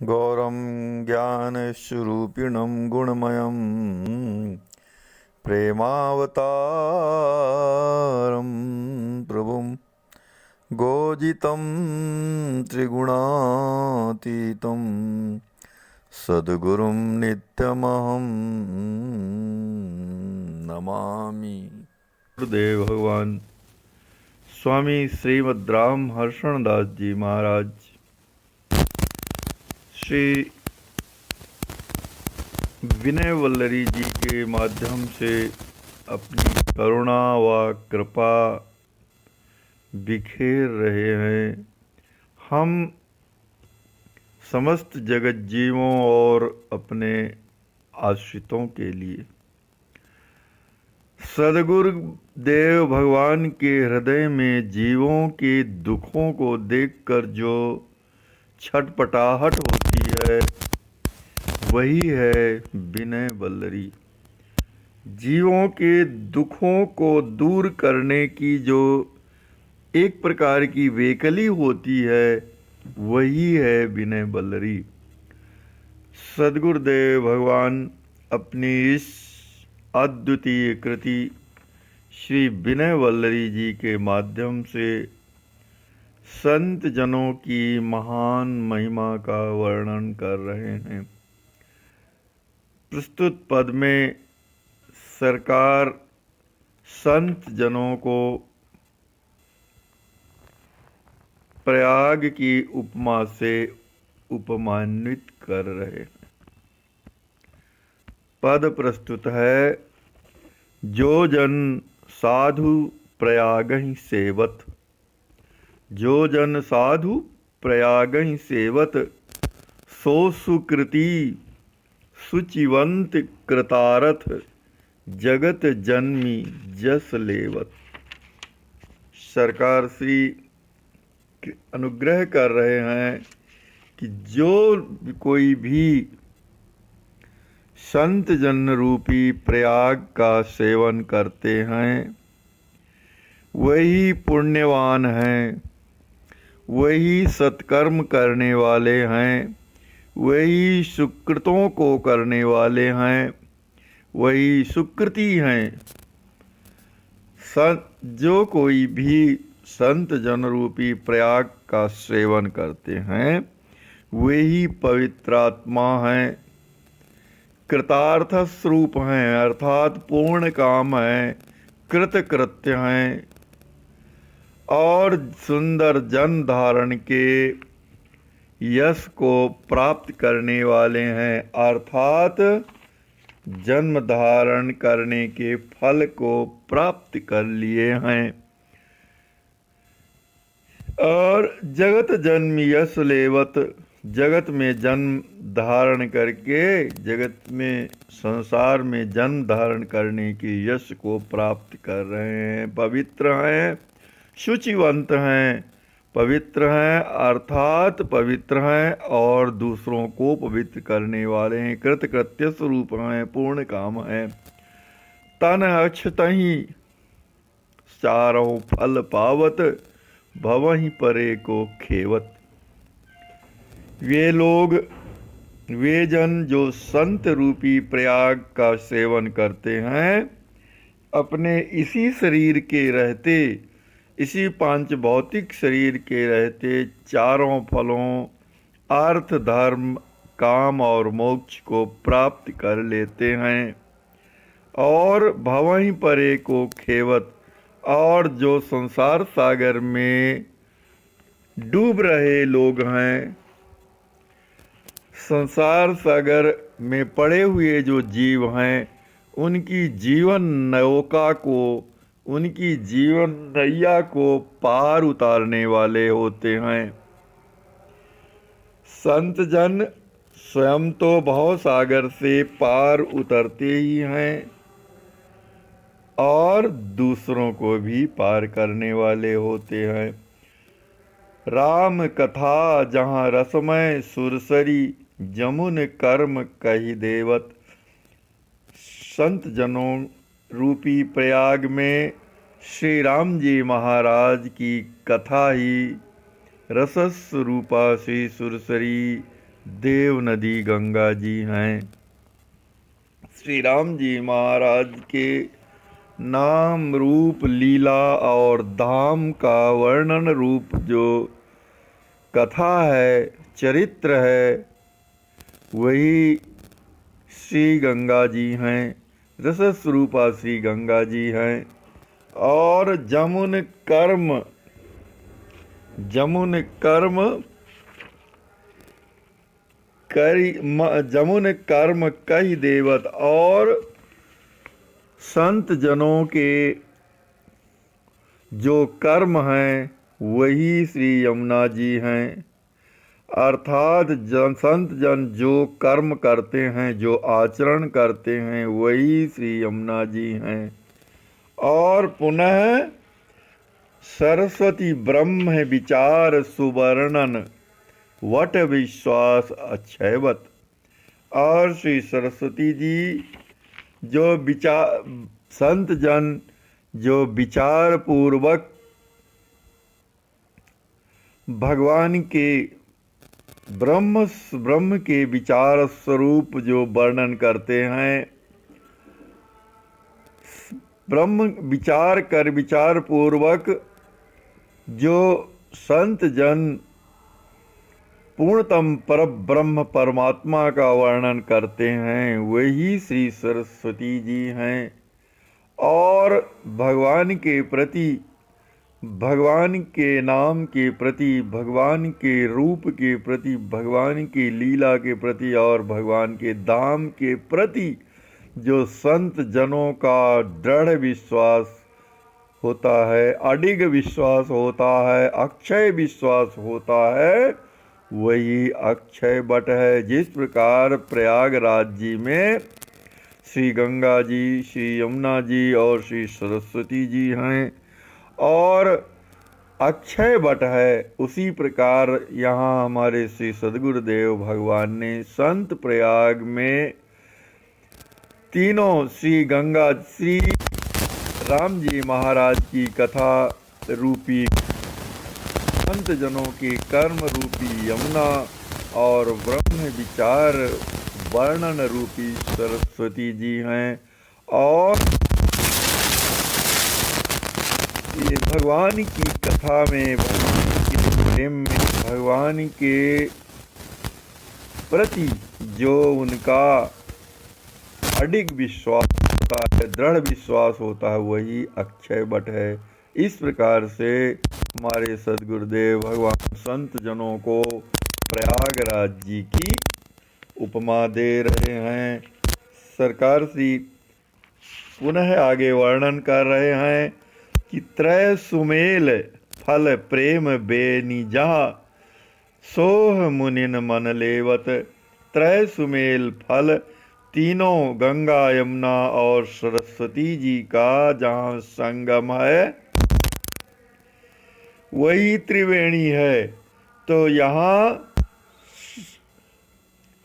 गौरं ज्ञानस्वरूपिणं गुणमयं प्रेमावतारं प्रभुं गोजितं त्रिगुणातीतं सद्गुरुं नित्यमहं नमामि। गुरुदेव भगवान स्वामी श्रीमद् राम हर्षण दास जी महाराज श्री विनय वल्लरी जी के माध्यम से अपनी करुणा व कृपा बिखेर रहे हैं। हम समस्त जगत जीवों और अपने आश्रितों के लिए सद्गुरु देव भगवान के हृदय में जीवों के दुखों को देखकर जो छटपटाहट होती है वही है विनय वल्लरी। जीवों के दुखों को दूर करने की जो एक प्रकार की वेकली होती है वही है विनय वल्लरी। सद्गुरुदेव भगवान अपनी इस अद्वितीय कृति श्री विनय वल्लरी जी के माध्यम से संत जनों की महान महिमा का वर्णन कर रहे हैं। प्रस्तुत पद में सरकार संत जनों को प्रयाग की उपमा से उपमान्वित कर रहे हैं। पद प्रस्तुत है। जो जन साधु प्रयागहि सेवत, जो जन साधु प्रयागहि सेवत, सो सुकृति सुचिवंत कृतारथ, जगत जन्मी जस लेवत। सरकार श्री अनुग्रह कर रहे हैं कि जो कोई भी संत जन रूपी प्रयाग का सेवन करते हैं वही पुण्यवान हैं, वही सत्कर्म करने वाले हैं, वही सुकृतों को करने वाले हैं, वही सुकृति हैं। जो कोई भी संत जन रूपी प्रयाग का सेवन करते हैं वही पवित्रात्मा हैं, कृतार्थ स्वरूप हैं अर्थात पूर्ण काम हैं, कृतकृत्य हैं और सुंदर जन धारण के यश को प्राप्त करने वाले हैं अर्थात जन्म धारण करने के फल को प्राप्त कर लिए हैं। और जगत जन्म यश लेवत, जगत में जन्म धारण करके जगत में संसार में जन्म धारण करने के यश को प्राप्त कर रहे हैं। पवित्र हैं, शुचिवंत हैं, पवित्र हैं अर्थात पवित्र हैं और दूसरों को पवित्र करने वाले हैं, कृतकृत्य स्वरूप हैं, पूर्ण काम हैं। तन अक्षतहि चारों फल पावत, भवहि परे को खेवत। वे लोग, वे जन जो संत रूपी प्रयाग का सेवन करते हैं अपने इसी शरीर के रहते, इसी पांच भौतिक शरीर के रहते चारों फलों अर्थ धर्म काम और मोक्ष को प्राप्त कर लेते हैं और भवहि परे को खेवत, और जो संसार सागर में डूब रहे लोग हैं, संसार सागर में पड़े हुए जो जीव हैं उनकी जीवन नौका को, उनकी जीवन नैया को पार उतारने वाले होते हैं। संत जन स्वयं तो भव सागर से पार उतरते ही हैं और दूसरों को भी पार करने वाले होते हैं। राम कथा जहाँ रसमय सुरसरी, जमुन कर्म कही देवत। संत जनों रूपी प्रयाग में श्री राम जी महाराज की कथा ही रसस्वरूपा श्री सुरसरी देव नदी गंगा जी हैं। श्री राम जी महाराज के नाम रूप लीला और धाम का वर्णन रूप जो कथा है, चरित्र है, वही श्री गंगा जी हैं। रस स्वरूपा श्री गंगा जी हैं। और जमुन कर्म जमुन कर्म कही देवत, और संत जनों के जो कर्म हैं वही श्री यमुना जी हैं। अर्थात संत जन जो कर्म करते हैं, जो आचरण करते हैं, वही श्री यमुना जी हैं। और पुनः सरस्वती ब्रह्म विचार सुवर्णन वट विश्वास अक्षयवत। और श्री सरस्वती जी जो विचार, संत जन जो विचार पूर्वक भगवान के ब्रह्म के विचार स्वरूप जो वर्णन करते हैं, ब्रह्म विचार पूर्वक जो संत जन पूर्णतम पर ब्रह्म परमात्मा का वर्णन करते हैं, वही श्री सरस्वती जी हैं। और भगवान के प्रति, भगवान के नाम के प्रति, भगवान के रूप के प्रति, भगवान की लीला के प्रति और भगवान के धाम के प्रति जो संत जनों का दृढ़ विश्वास होता है, अडिग विश्वास होता है, अक्षय विश्वास होता है, वही अक्षय वट है। जिस प्रकार प्रयागराज जी में श्री गंगा जी, श्री यमुना जी और श्री सरस्वती जी हैं और अक्षय वट है, उसी प्रकार यहाँ हमारे श्री सद्गुरुदेव भगवान ने संत प्रयाग में तीनों श्री गंगा, श्री राम जी महाराज की कथा रूपी, संत जनों के कर्म रूपी यमुना और ब्रह्म विचार वर्णन रूपी सरस्वती जी हैं। और ये भगवान की कथा में, भगवान के प्रेम में, भगवान के प्रति जो उनका अडिग विश्वास होता है, दृढ़ विश्वास होता है, वही अक्षय वट है। इस प्रकार से हमारे सद्गुरुदेव भगवान संत जनों को प्रयागराज जी की उपमा दे रहे हैं। सरकार श्री पुनः आगे वर्णन कर रहे हैं कि त्रय सुमेल फल प्रेम बेनिजा सोह मुनिन मन लेवत। त्रय सुमेल फल, तीनों गंगा यमुना और सरस्वती जी का जहाँ संगम है वही त्रिवेणी है। तो यहाँ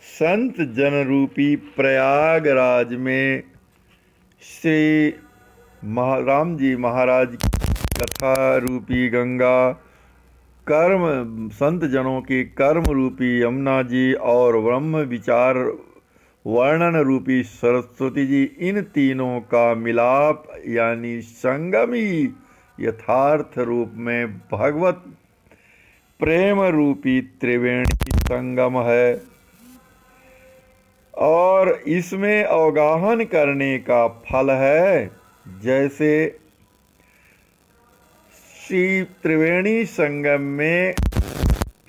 संत जन रूपी प्रयागराज में श्री राम जी महाराज की कथा रूपी गंगा, कर्म संत जनों के कर्म रूपी यमुना जी और ब्रह्म विचार वर्णन रूपी सरस्वती जी, इन तीनों का मिलाप यानी संगम ही यथार्थ रूप में भगवत प्रेम रूपी त्रिवेणी संगम है। और इसमें अवगाहन करने का फल है, जैसे श्री त्रिवेणी संगम में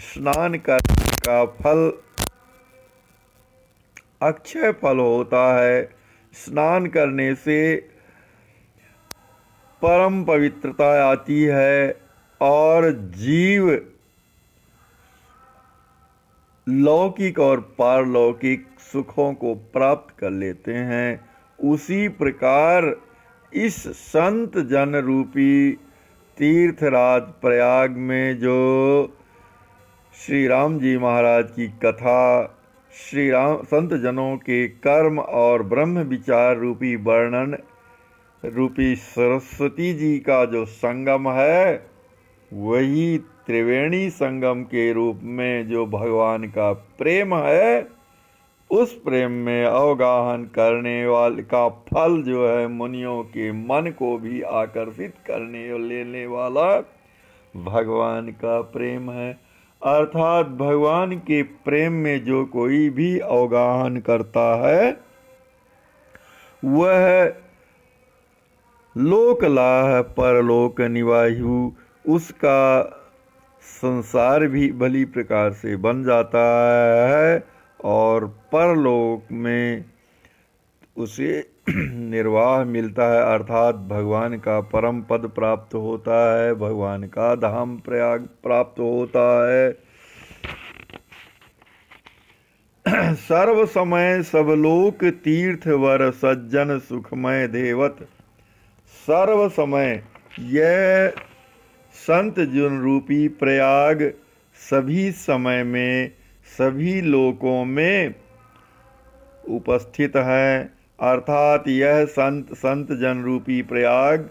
स्नान करने का फल अक्षय फल होता है। स्नान करने से परम पवित्रता आती है और जीव लौकिक और पारलौकिक सुखों को प्राप्त कर लेते हैं। उसी प्रकार इस संत जन रूपी तीर्थराज प्रयाग में जो श्री राम जी महाराज की कथा, श्री राम संत जनों के कर्म और ब्रह्म विचार रूपी वर्णन रूपी सरस्वती जी का जो संगम है, वही त्रिवेणी संगम के रूप में जो भगवान का प्रेम है, उस प्रेम में अवगाहन करने वाले का फल जो है मुनियों के मन को भी आकर्षित करने और लेने वाला भगवान का प्रेम है। अर्थात भगवान के प्रेम में जो कोई भी अवगाहन करता है वह लोक लाह परलोक निवायु, उसका संसार भी भली प्रकार से बन जाता है और परलोक में उसे निर्वाह मिलता है, अर्थात भगवान का परम पद प्राप्त होता है, भगवान का धाम प्रयाग प्राप्त होता है। सर्व समय सब लोक तीर्थ वर सज्जन सुखमय देवत। सर्व समय यह संत जन रूपी प्रयाग सभी समय में सभी लोकों में उपस्थित है, अर्थात यह संत जन रूपी प्रयाग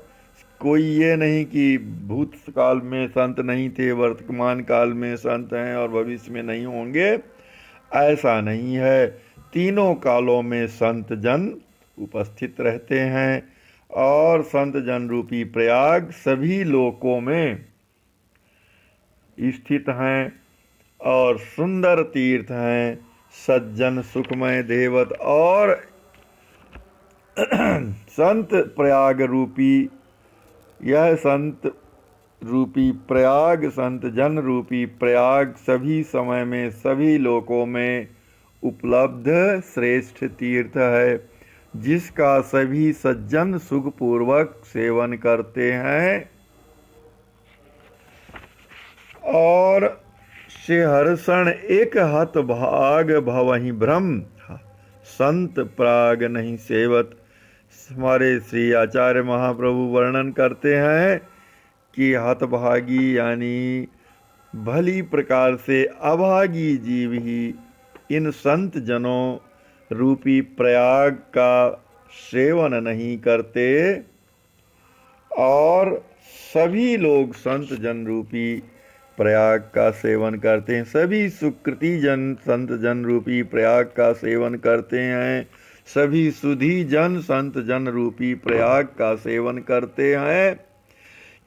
कोई ये नहीं कि भूतकाल में संत नहीं थे, वर्तमान काल में संत हैं और भविष्य में नहीं होंगे, ऐसा नहीं है। तीनों कालों में संत जन उपस्थित रहते हैं और संत जन रूपी प्रयाग सभी लोकों में स्थित हैं और सुंदर तीर्थ हैं, सज्जन सुखमय देवत। और संत प्रयाग रूपी यह संत रूपी प्रयाग, संत जन रूपी प्रयाग सभी समय में सभी लोकों में उपलब्ध श्रेष्ठ तीर्थ है, जिसका सभी सज्जन सुखपूर्वक सेवन करते हैं और से हर्षण एक हत भाग भवहि भ्रम संत प्राग नहीं सेवत। हमारे श्री आचार्य महाप्रभु वर्णन करते हैं कि हतभागी यानी भली प्रकार से अभागी जीव ही इन संत जनों रूपी प्रयाग का सेवन नहीं करते और सभी लोग संत जन रूपी प्रयाग का सेवन करते हैं। सभी सुकृति जन संत जन रूपी प्रयाग का सेवन करते हैं, सभी सुधी जन संत जन रूपी प्रयाग का सेवन करते हैं।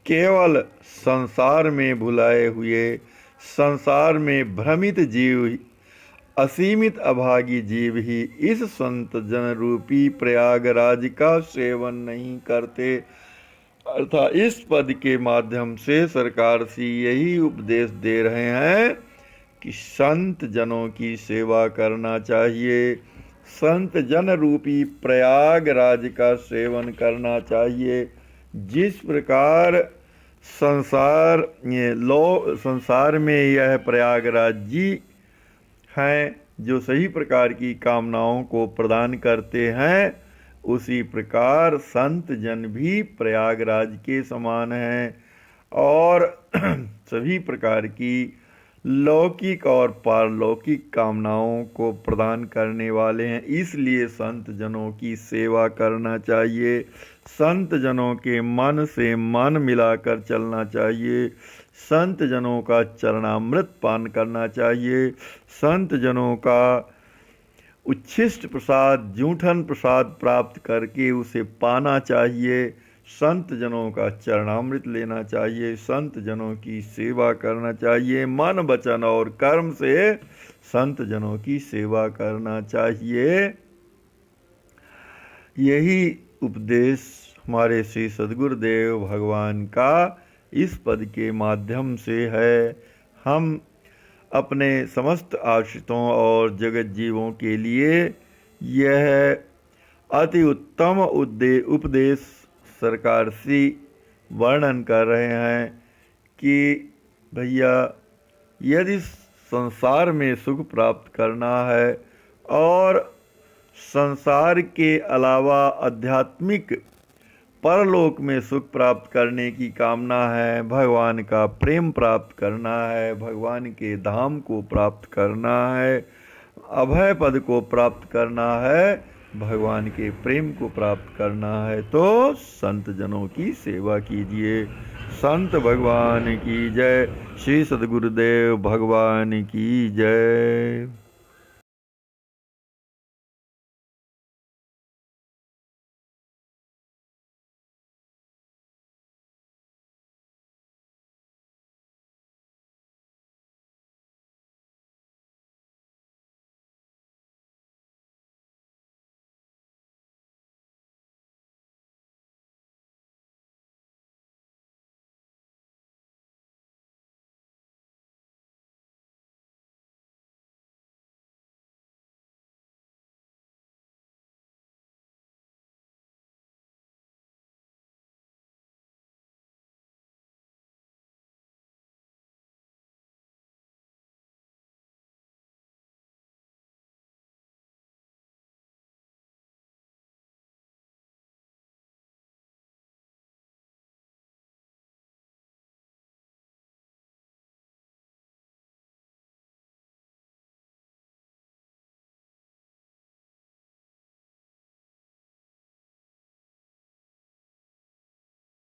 केवल संसार में भुलाए हुए, संसार में भ्रमित जीव, असीमित अभागी जीव ही इस संत जन रूपी प्रयागराज का सेवन नहीं करते। अर्थात इस पद के माध्यम से सरकार श्री यही उपदेश दे रहे हैं कि संत जनों की सेवा करना चाहिए, संत जन रूपी प्रयागराज का सेवन करना चाहिए। जिस प्रकार संसार में यह प्रयागराज जी हैं जो सही प्रकार की कामनाओं को प्रदान करते हैं, उसी प्रकार संत जन भी प्रयागराज के समान हैं और सभी प्रकार की लौकिक और पारलौकिक कामनाओं को प्रदान करने वाले हैं। इसलिए संत जनों की सेवा करना चाहिए, संत जनों के मन से मन मिलाकर चलना चाहिए, संत जनों का चरणामृत पान करना चाहिए, संत जनों का उच्छिष्ट प्रसाद जूठन प्रसाद प्राप्त करके उसे पाना चाहिए, संत जनों का चरणामृत लेना चाहिए, संत जनों की सेवा करना चाहिए, मन वचन और कर्म से संत जनों की सेवा करना चाहिए। यही उपदेश हमारे श्री सद्गुरुदेव भगवान का इस पद के माध्यम से है। हम अपने समस्त आश्रितों और जगत जीवों के लिए यह अति उत्तम उपदेश सरकार श्री वर्णन कर रहे हैं कि भैया यदि संसार में सुख प्राप्त करना है और संसार के अलावा आध्यात्मिक परलोक में सुख प्राप्त करने की कामना है, भगवान का प्रेम प्राप्त करना है, भगवान के धाम को प्राप्त करना है, अभय पद को प्राप्त करना है, भगवान के प्रेम को प्राप्त करना है तो संत जनों की सेवा कीजिए। संत भगवान की जय। श्री सद्गुरुदेव भगवान की जय।